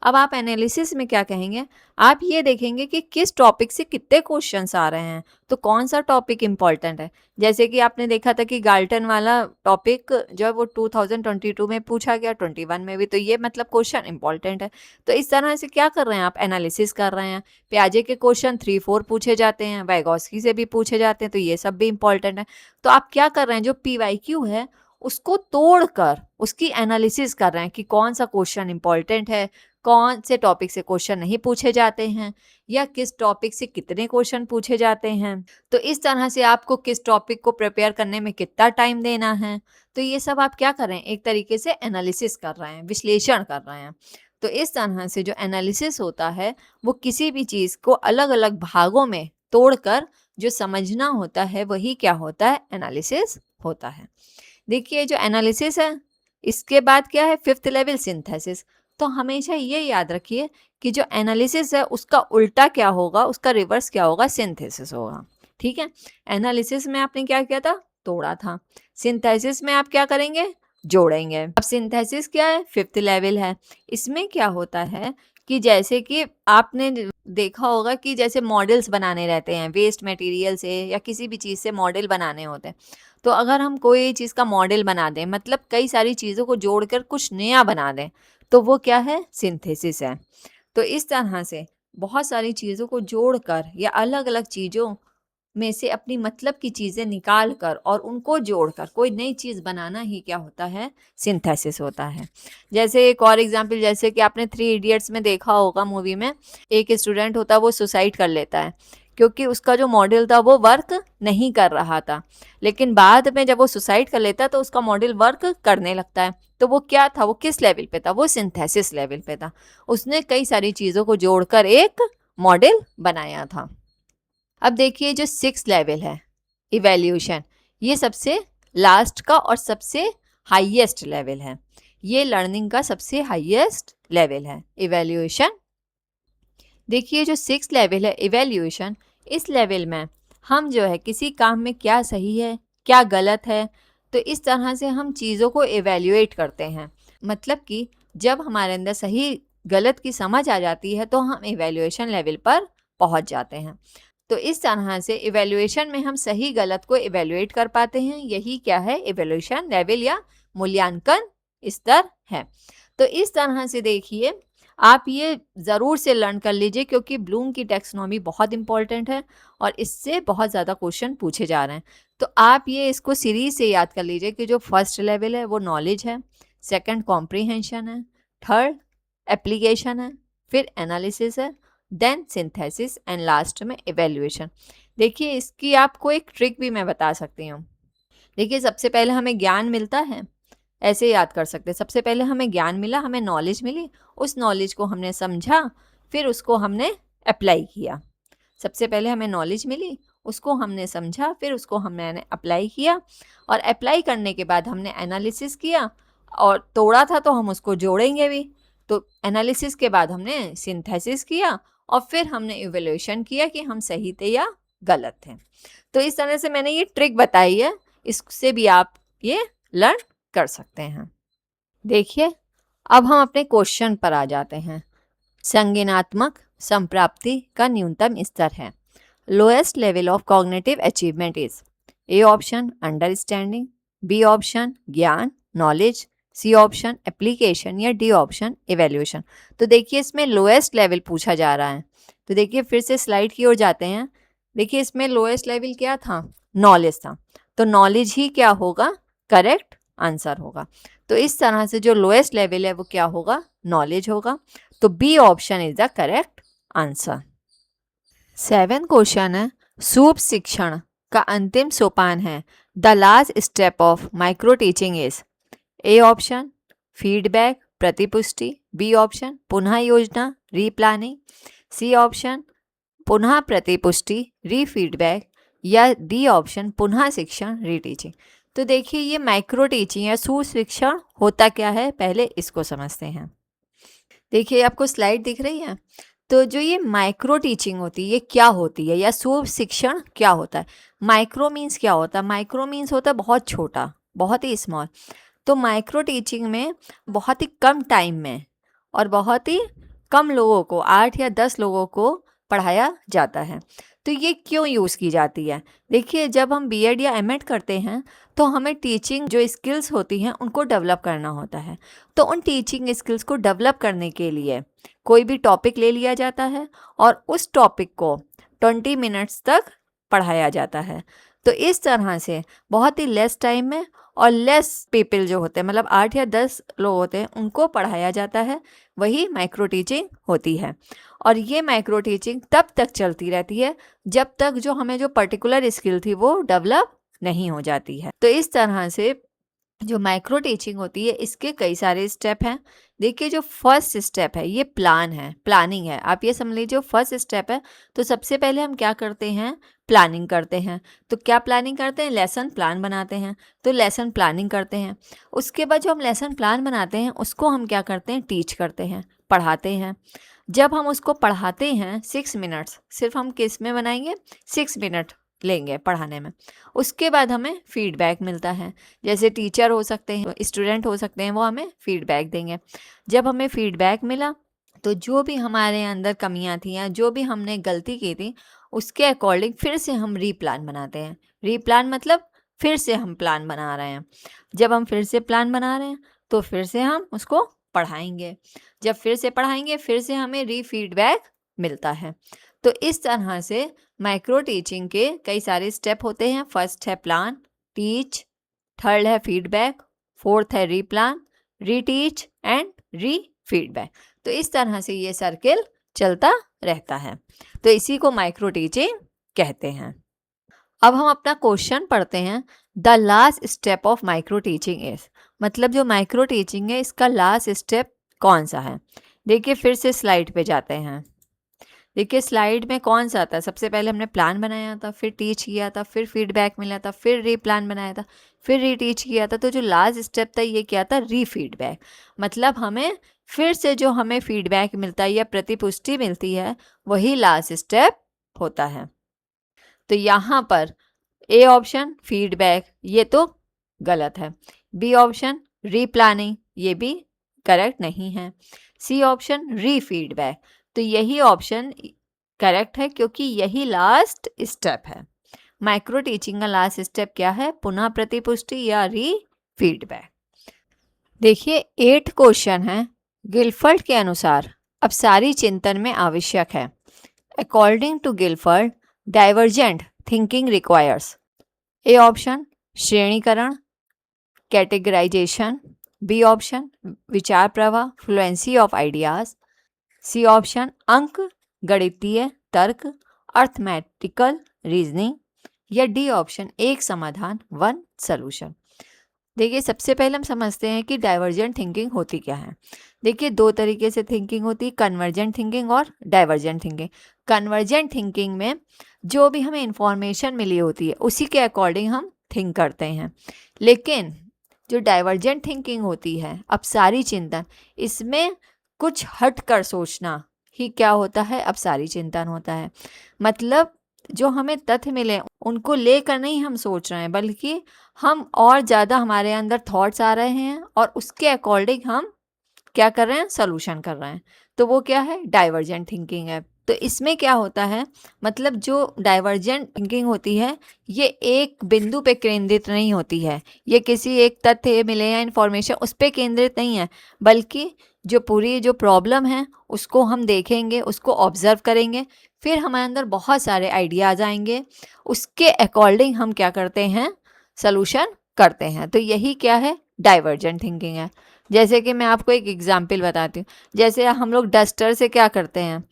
अब आप एनालिसिस में क्या कहेंगे, आप ये देखेंगे कि किस टॉपिक से कितने क्वेश्चंस आ रहे हैं, तो कौन सा टॉपिक इम्पोर्टेंट है। जैसे कि आपने देखा था कि गाल्टन वाला टॉपिक जो है वो 2022 में पूछा गया, 21 में भी, तो ये मतलब क्वेश्चन इंपॉर्टेंट है। तो इस तरह से क्या कर रहे हैं, आप एनालिसिस कर रहे हैं। प्याजे के क्वेश्चन 3-4 पूछे जाते हैं, वाइगॉस्की से भी पूछे जाते हैं, तो ये सब भी इंपॉर्टेंट है। तो आप क्या कर रहे हैं, जो PYQ है उसको तोड़कर उसकी एनालिसिस कर रहे हैं कि कौन सा क्वेश्चन इंपॉर्टेंट है, कौन से टॉपिक से क्वेश्चन नहीं पूछे जाते हैं या किस टॉपिक से कितने क्वेश्चन पूछे जाते हैं। तो इस तरह से आपको किस टॉपिक को प्रिपेयर करने में कितना टाइम देना है, तो ये सब आप क्या कर रहे हैं, एक तरीके से एनालिसिस कर रहे हैं, विश्लेषण कर रहे हैं। तो इस तरह से जो एनालिसिस होता है वो किसी भी चीज़ को अलग अलग भागों में तोड़कर जो समझना होता है वही क्या होता है, एनालिसिस होता है। देखिए जो एनालिसिस है इसके बाद क्या है, फिफ्थ लेवल सिंथेसिस। तो हमेशा ये याद रखिए कि जो एनालिसिस है उसका उल्टा क्या होगा, उसका रिवर्स क्या होगा, सिंथेसिस होगा। ठीक है, एनालिसिस में आपने क्या किया था, तोड़ा था। सिंथेसिस में आप क्या करेंगे, जोड़ेंगे। अब सिंथेसिस क्या है, फिफ्थ लेवल है। इसमें क्या होता है कि जैसे कि आपने देखा होगा कि जैसे मॉडल्स बनाने रहते हैं, वेस्ट मटेरियल से या किसी भी चीज़ से मॉडल बनाने होते हैं। तो अगर हम कोई चीज़ का मॉडल बना दें, मतलब कई सारी चीज़ों को जोड़कर कुछ नया बना दें, तो वो क्या है, सिंथेसिस है। तो इस तरह से बहुत सारी चीज़ों को जोड़कर या अलग अलग चीज़ों में से अपनी मतलब की चीज़ें निकाल कर और उनको जोड़कर कोई नई चीज़ बनाना ही क्या होता है, सिंथेसिस होता है। जैसे एक और एग्जांपल, जैसे कि आपने 3 इडियट्स में देखा होगा मूवी में, एक स्टूडेंट होता है वो सुसाइड कर लेता है क्योंकि उसका जो मॉडल था वो वर्क नहीं कर रहा था। लेकिन बाद में जब वो सुसाइड कर लेता है तो उसका मॉडल वर्क करने लगता है। तो वो क्या था, वो किस लेवल पे था, वो सिंथेसिस लेवल पे था। उसने कई सारी चीज़ों को जोड़कर एक मॉडल बनाया था। अब देखिए जो 6 लेवल है, इवैल्यूएशन, ये सबसे लास्ट का और सबसे हाईएस्ट लेवल है। ये लर्निंग का सबसे हाईएस्ट लेवल है, इवैल्यूएशन। देखिए जो 6 लेवल है, इवैल्यूएशन, इस लेवल में हम जो है किसी काम में क्या सही है क्या गलत है, तो इस तरह से हम चीज़ों को इवैल्यूएट करते हैं। मतलब कि जब हमारे अंदर सही गलत की समझ आ जाती है तो हम इवैल्यूएशन लेवल पर पहुंच जाते हैं। तो इस तरह से इवैल्यूएशन में हम सही गलत को इवैल्यूएट कर पाते हैं। यही क्या है, इवैल्यूएशन लेवल या मूल्यांकन स्तर है। तो इस तरह से देखिए आप ये ज़रूर से लर्न कर लीजिए क्योंकि ब्लूम की टैक्सोनॉमी बहुत इंपॉर्टेंट है और इससे बहुत ज़्यादा क्वेश्चन पूछे जा रहे हैं। तो आप ये इसको सीरीज से याद कर लीजिए कि जो फर्स्ट लेवल है वो नॉलेज है, सेकंड कॉम्प्रीहेंशन है, थर्ड एप्लीकेशन है, फिर एनालिसिस है, देन सिंथेसिस एंड लास्ट में इवैल्यूएशन। देखिए इसकी आपको एक ट्रिक भी मैं बता सकती हूँ। देखिए सबसे पहले हमें ज्ञान मिलता है, ऐसे याद कर सकते हैं। सबसे पहले हमें ज्ञान मिला, हमें नॉलेज मिली, उस नॉलेज को हमने समझा, फिर उसको हमने अप्लाई किया। सबसे पहले हमें नॉलेज मिली, उसको हमने समझा, फिर उसको हमने अप्लाई किया और अप्लाई करने के बाद हमने एनालिसिस किया और तोड़ा था तो हम उसको जोड़ेंगे भी। तो एनालिसिस के बाद हमने सिंथेसिस किया और फिर हमने इवैल्यूएशन किया कि हम सही थे या गलत थे। तो इस तरह से मैंने ये ट्रिक बताई है, इससे भी आप ये लर्न कर सकते हैं। देखिए अब हम अपने क्वेश्चन पर आ जाते हैं। संज्ञानात्मक संप्राप्ति का न्यूनतम स्तर है। Lowest level of cognitive achievement is A option understanding, B option ज्ञान नॉलेज, सी ऑप्शन एप्लीकेशन या डी ऑप्शन इवैल्यूएशन। तो देखिए इसमें लोएस्ट लेवल पूछा जा रहा है। तो देखिए फिर से स्लाइड की ओर जाते हैं। देखिए इसमें लोएस्ट लेवल क्या था, नॉलेज था। तो नॉलेज ही क्या होगा, करेक्ट आंसर होगा। तो इस तरह से जो लोएस्ट लेवल है वो क्या होगा, नॉलेज होगा। तो B option is the correct answer. 7 question है, सूप शिक्षण का अंतिम सोपान है। The last step of micro teaching is A option feedback प्रतिपुष्टि, बी ऑप्शन पुनः योजना रीप्लानिंग, सी ऑप्शन पुनः प्रतिपुष्टि रीफीडबैक या डी ऑप्शन पुनः शिक्षण रीटीचिंग। तो देखिए ये माइक्रो टीचिंग या सुशिक्षण होता क्या है, पहले इसको समझते हैं। देखिए आपको स्लाइड दिख रही है। तो जो ये माइक्रो टीचिंग होती है ये क्या होती है या सुशिक्षण क्या होता है। माइक्रो मीन्स क्या होता है, माइक्रो मीन्स होता है बहुत छोटा, बहुत ही स्मॉल। तो माइक्रो टीचिंग में बहुत ही कम टाइम में और बहुत ही कम लोगों को, 8 या 10 लोगों को पढ़ाया जाता है। तो ये क्यों यूज़ की जाती है, देखिए जब हम बीएड या एमएड करते हैं तो हमें टीचिंग जो स्किल्स होती हैं उनको डेवलप करना होता है। तो उन टीचिंग स्किल्स को डेवलप करने के लिए कोई भी टॉपिक ले लिया जाता है और उस टॉपिक को 20 मिनट्स तक पढ़ाया जाता है। तो इस तरह से बहुत ही लेस टाइम में और लेस पीपल जो होते हैं, मतलब 8 या 10 लोग होते हैं, उनको पढ़ाया जाता है, वही माइक्रो टीचिंग होती है। और ये माइक्रो टीचिंग तब तक चलती रहती है जब तक जो हमें जो पर्टिकुलर स्किल थी वो डेवलप नहीं हो जाती है। तो इस तरह से जो माइक्रो टीचिंग होती है इसके कई सारे स्टेप हैं। देखिए, जो फर्स्ट स्टेप है ये प्लानिंग है। आप ये समझ लीजिए, फर्स्ट स्टेप है तो सबसे पहले हम क्या करते हैं, प्लानिंग करते हैं। तो क्या प्लानिंग करते हैं, लेसन प्लान बनाते हैं। तो लेसन प्लानिंग करते हैं। उसके बाद जो हम लेसन प्लान बनाते हैं उसको हम क्या करते हैं, टीच करते हैं, पढ़ाते हैं। जब हम उसको पढ़ाते हैं 6 मिनट्स, सिर्फ हम किस में बनाएंगे, 6 मिनट लेंगे पढ़ाने में। उसके बाद हमें फीडबैक मिलता है। जैसे टीचर हो सकते हैं, स्टूडेंट हो सकते हैं, वो हमें फीडबैक देंगे। जब हमें फीडबैक मिला तो जो भी हमारे अंदर कमियां थी या जो भी हमने गलती की थी उसके अकॉर्डिंग फिर से हम रीप्लान बनाते हैं। रीप्लान मतलब फिर से हम प्लान बना रहे हैं। जब हम फिर से प्लान बना रहे हैं तो फिर से हम उसको पढ़ाएंगे। जब फिर से पढ़ाएंगे फिर से हमें फीडबैक मिलता है। तो इस तरह से माइक्रो टीचिंग के कई सारे स्टेप होते हैं। फर्स्ट है प्लान, टीच, थर्ड है फीडबैक, फोर्थ है रीप्लान, रीटीच एंड फीडबैक। तो इस तरह से ये सर्किल चलता रहता है। तो इसी को माइक्रो टीचिंग कहते हैं। अब हम अपना क्वेश्चन पढ़ते हैं। The last step of micro teaching is, मतलब जो माइक्रो टीचिंग है इसका लास्ट स्टेप कौन सा है। देखिए, फिर से स्लाइड पे जाते हैं। देखिए, स्लाइड में कौन सा आता है, सबसे पहले हमने प्लान बनाया था, फिर टीच किया था, फिर फीडबैक मिला था, फिर रीप्लान बनाया था, फिर रीटीच किया था। तो जो लास्ट स्टेप था ये क्या था, फीडबैक। मतलब हमें फिर से जो हमें फीडबैक मिलता है या प्रतिपुष्टि मिलती है वही लास्ट स्टेप होता है। तो यहाँ पर ए ऑप्शन फीडबैक ये तो गलत है, बी ऑप्शन रीप्लानिंग ये भी करेक्ट नहीं है, सी ऑप्शन फीडबैक तो यही ऑप्शन करेक्ट है क्योंकि यही लास्ट स्टेप है। माइक्रो टीचिंग का लास्ट स्टेप क्या है, पुनः प्रतिपुष्टि या फीडबैक। देखिए, 8 क्वेश्चन है। गिलफर्ड के अनुसार अब सारी चिंतन में आवश्यक है। According to Guilford, divergent thinking requires A option श्रेणीकरण, कैटेगराइजेशन, बी ऑप्शन विचार प्रवाह, fluency of ideas, C option अंक गणितीय तर्क, अर्थमेटिकल रीजनिंग, या डी ऑप्शन एक समाधान, वन सॉल्यूशन। देखिए, सबसे पहले हम समझते हैं कि डाइवर्जेंट थिंकिंग होती क्या है। देखिए, 2 तरीके से थिंकिंग होती है, कन्वर्जेंट थिंकिंग और डाइवर्जेंट थिंकिंग। कन्वर्जेंट थिंकिंग में जो भी हमें इंफॉर्मेशन मिली होती है उसी के अकॉर्डिंग हम थिंक करते हैं। लेकिन जो डाइवर्जेंट थिंकिंग होती है, अब सारी चिंतन, इसमें कुछ हट कर सोचना ही क्या होता है, अब सारी चिंतन होता है। मतलब जो हमें तथ्य मिले उनको लेकर नहीं हम सोच रहे हैं, बल्कि हम और ज़्यादा हमारे अंदर थॉट्स आ रहे हैं और उसके अकॉर्डिंग हम क्या कर रहे हैं, सोल्यूशन कर रहे हैं। तो वो क्या है, डाइवर्जेंट थिंकिंग है। तो इसमें क्या होता है, मतलब जो डाइवर्जेंट थिंकिंग होती है ये एक बिंदु पे केंद्रित नहीं होती है, ये किसी एक तथ्य मिले या इन्फॉर्मेशन उस पर केंद्रित नहीं है, बल्कि जो पूरी जो प्रॉब्लम है उसको हम देखेंगे, उसको ऑब्जर्व करेंगे, फिर हमारे अंदर बहुत सारे आइडियाज आएंगे, उसके अकॉर्डिंग हम क्या करते हैं, सोल्यूशन करते हैं। तो यही क्या है, डाइवर्जेंट थिंकिंग है। जैसे कि मैं आपको एक एग्जाम्पल बताती हूँ। जैसे हम लोग डस्टर से क्या करते हैं,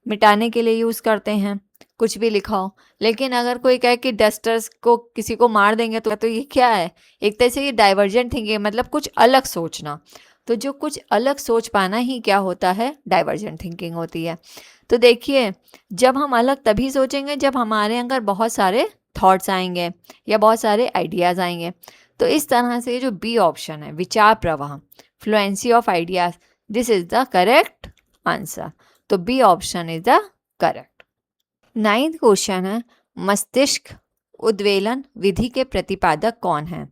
मिटाने के लिए यूज़ करते हैं, कुछ भी लिखा हो। लेकिन अगर कोई कहे कि डस्टर्स को किसी को मार देंगे तो ये क्या है, एक तरह से ये डाइवर्जेंट थिंकिंग, मतलब कुछ अलग सोचना। तो जो कुछ अलग सोच पाना ही क्या होता है, डाइवर्जेंट थिंकिंग होती है। तो देखिए, जब हम अलग तभी सोचेंगे जब हमारे अंदर बहुत सारे थॉट्स आएंगे या बहुत सारे आइडियाज़ आएंगे। तो इस तरह से जो बी ऑप्शन है, विचार प्रवाह, fluency of ideas, this is the correct answer. तो B option is the correct. 9th question है, मस्तिष्क उद्वेलन विधि के प्रतिपादक कौन है।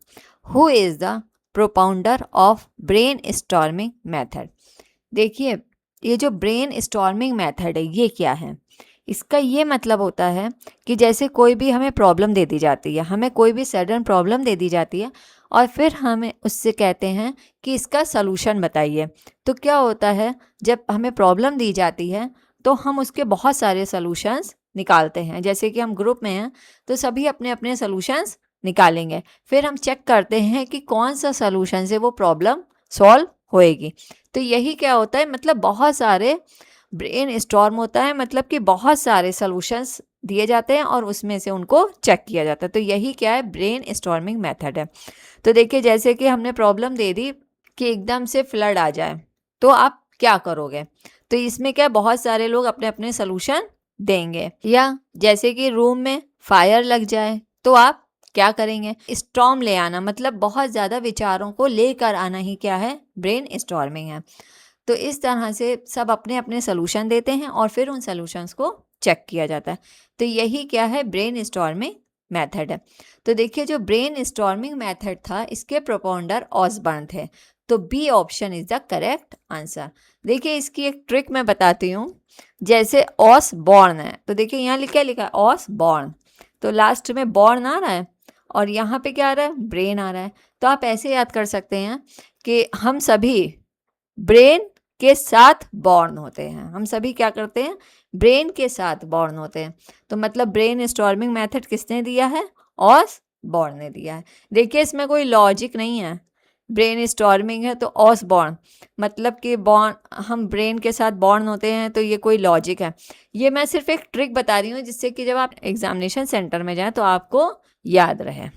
Who is the propounder of brainstorming method. देखिए, ये जो ब्रेन स्टॉर्मिंग मेथड है ये क्या है, इसका ये मतलब होता है कि जैसे कोई भी हमें प्रॉब्लम दे दी जाती है, हमें कोई भी सडन प्रॉब्लम दे दी जाती है और फिर हमें उससे कहते हैं कि इसका सलूशन बताइए। तो क्या होता है, जब हमें प्रॉब्लम दी जाती है तो हम उसके बहुत सारे सलूशंस निकालते हैं। जैसे कि हम ग्रुप में हैं तो सभी अपने अपने सलूशंस निकालेंगे, फिर हम चेक करते हैं कि कौन सा सॉल्यूशन से वो प्रॉब्लम सॉल्व होएगी। तो यही क्या होता है, मतलब बहुत सारे ब्रेन स्टॉर्म होता है, मतलब कि बहुत सारे सॉल्यूशंस दिए जाते हैं और उसमें से उनको चेक किया जाता है। तो यही क्या है, ब्रेन स्टॉर्मिंग मेथड है। तो देखिए, जैसे कि हमने प्रॉब्लम दे दी कि एकदम से फ्लड आ जाए, तो आप क्या करोगे? तो इसमें क्या, बहुत सारे लोग अपने अपने सॉल्यूशन देंगे। या जैसे कि रूम में फायर लग जाए, तो आप क्या करेंगे? स्टॉर्म ले आना, मतलब बहुत ज़्यादा विचारों को लेकर आना ही क्या है, ब्रेन स्टॉर्मिंग है। तो इस तरह से सब अपने अपने सॉल्यूशन देते हैं और फिर उन सॉल्यूशंस को चेक किया जाता है। तो यही क्या है, ब्रेन स्टॉर्मिंग मेथड है। तो देखिए, जो ब्रेन स्टॉर्मिंग मेथड था, इसके प्रोपाउंडर ऑसबर्न थे। तो B option is the correct answer. देखिए, इसकी एक ट्रिक मैं बताती हूँ। जैसे ऑसबॉर्न है, तो देखिए यहाँ क्या लिखा है, ऑसबॉर्न, तो लास्ट में बॉर्न आ रहा है और यहाँ पे क्या आ रहा है, ब्रेन आ रहा है। तो आप ऐसे याद कर सकते हैं कि हम सभी ब्रेन के साथ बॉर्न होते हैं। हम सभी क्या करते हैं, ब्रेन के साथ बॉर्न होते हैं। तो मतलब ब्रेन स्टॉर्मिंग मेथड किसने दिया है, ऑसबॉर्न ने दिया है। देखिए, इसमें कोई लॉजिक नहीं है। ब्रेन स्टॉर्मिंग है तो ऑसबॉर्न, मतलब कि बॉर्न, हम ब्रेन के साथ बॉर्न होते हैं, तो ये कोई लॉजिक है? ये मैं सिर्फ एक ट्रिक बता रही हूँ, जिससे कि जब आप एग्जामिनेशन सेंटर में जाएं तो आपको याद रहे।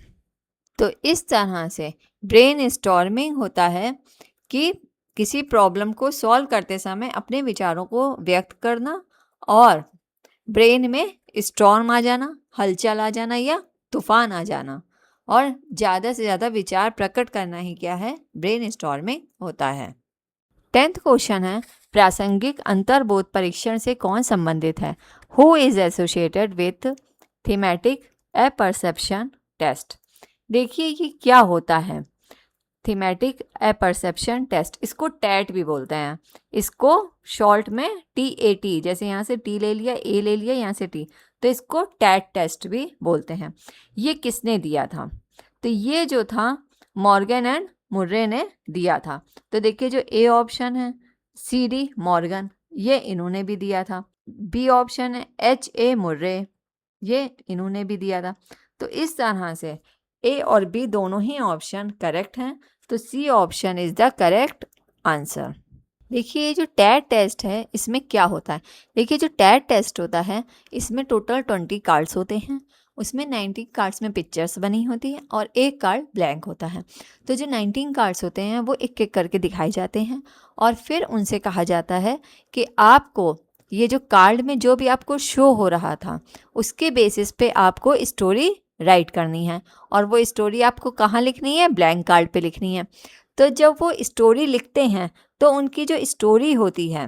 तो इस तरह से ब्रेन स्टॉर्मिंग होता है कि किसी प्रॉब्लम को सॉल्व करते समय अपने विचारों को व्यक्त करना और ब्रेन में स्टॉर्म आ जाना, हलचल आ जाना या तूफान आ जाना, और ज़्यादा से ज़्यादा विचार प्रकट करना ही क्या है, ब्रेन स्टॉर्मिंग होता है। 10th क्वेश्चन है, प्रासंगिक अंतर्बोध परीक्षण से कौन संबंधित है? Who is associated with thematic apperception test? देखिए, ये क्या होता है थीमेटिक अपरसेप्शन टेस्ट, इसको टैट भी बोलते हैं। इसको शॉर्ट में TAT, जैसे यहाँ से T ले लिया, A ले लिया, यहाँ से T, तो इसको टैट टेस्ट भी बोलते हैं। ये किसने दिया था? तो ये जो था, मॉर्गन एंड मुर्रे ने दिया था। तो देखिए, जो A ऑप्शन है, CD मॉर्गन, ये इन्होंने भी दिया था। B ऑप्शन है, HA मुर्रे, ये इन्होंने भी दिया था। तो इस तरह से A और B दोनों ही ऑप्शन करेक्ट हैं। तो C option is the correct answer. देखिए, जो टैट टेस्ट है, इसमें क्या होता है? देखिए, जो टैट टेस्ट होता है, इसमें टोटल 20 कार्ड्स होते हैं। उसमें 19 कार्ड्स में पिक्चर्स बनी होती है और एक कार्ड ब्लैंक होता है। तो जो 19 कार्ड्स होते हैं, वो एक एक करके दिखाए जाते हैं और फिर उनसे कहा जाता है कि आपको ये जो कार्ड में जो भी आपको शो हो रहा था, उसके बेसिस पे आपको स्टोरी राइट करनी है। और वो स्टोरी आपको कहाँ लिखनी है, ब्लैंक कार्ड पे लिखनी है। तो जब वो स्टोरी लिखते हैं, तो उनकी जो स्टोरी होती है,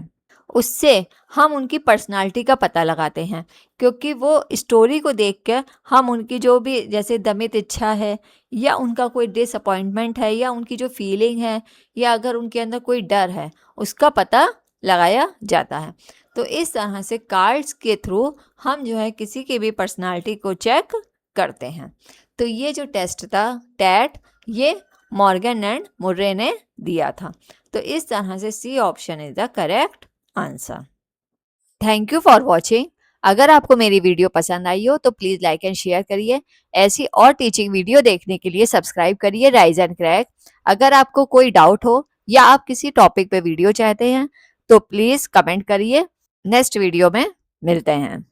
उससे हम उनकी पर्सनालिटी का पता लगाते हैं, क्योंकि वो स्टोरी को देख कर हम उनकी जो भी, जैसे दमित इच्छा है या उनका कोई डिसअपॉइंटमेंट है या उनकी जो फीलिंग है या अगर उनके अंदर कोई डर है, उसका पता लगाया जाता है। तो इस तरह से कार्ड्स के थ्रू हम जो है किसी की भी पर्सनालिटी को चेक करते हैं। तो ये जो टेस्ट था टैट, ये मॉर्गन एंड मुर्रे ने दिया था। तो इस तरह से C option is the correct answer. Thank you for watching. अगर आपको मेरी वीडियो पसंद आई हो तो प्लीज़ लाइक एंड शेयर करिए। ऐसी और टीचिंग वीडियो देखने के लिए सब्सक्राइब करिए राइज एंड क्रैक। अगर आपको कोई डाउट हो या आप किसी टॉपिक पे वीडियो चाहते हैं तो प्लीज़ कमेंट करिए। नेक्स्ट वीडियो में मिलते हैं।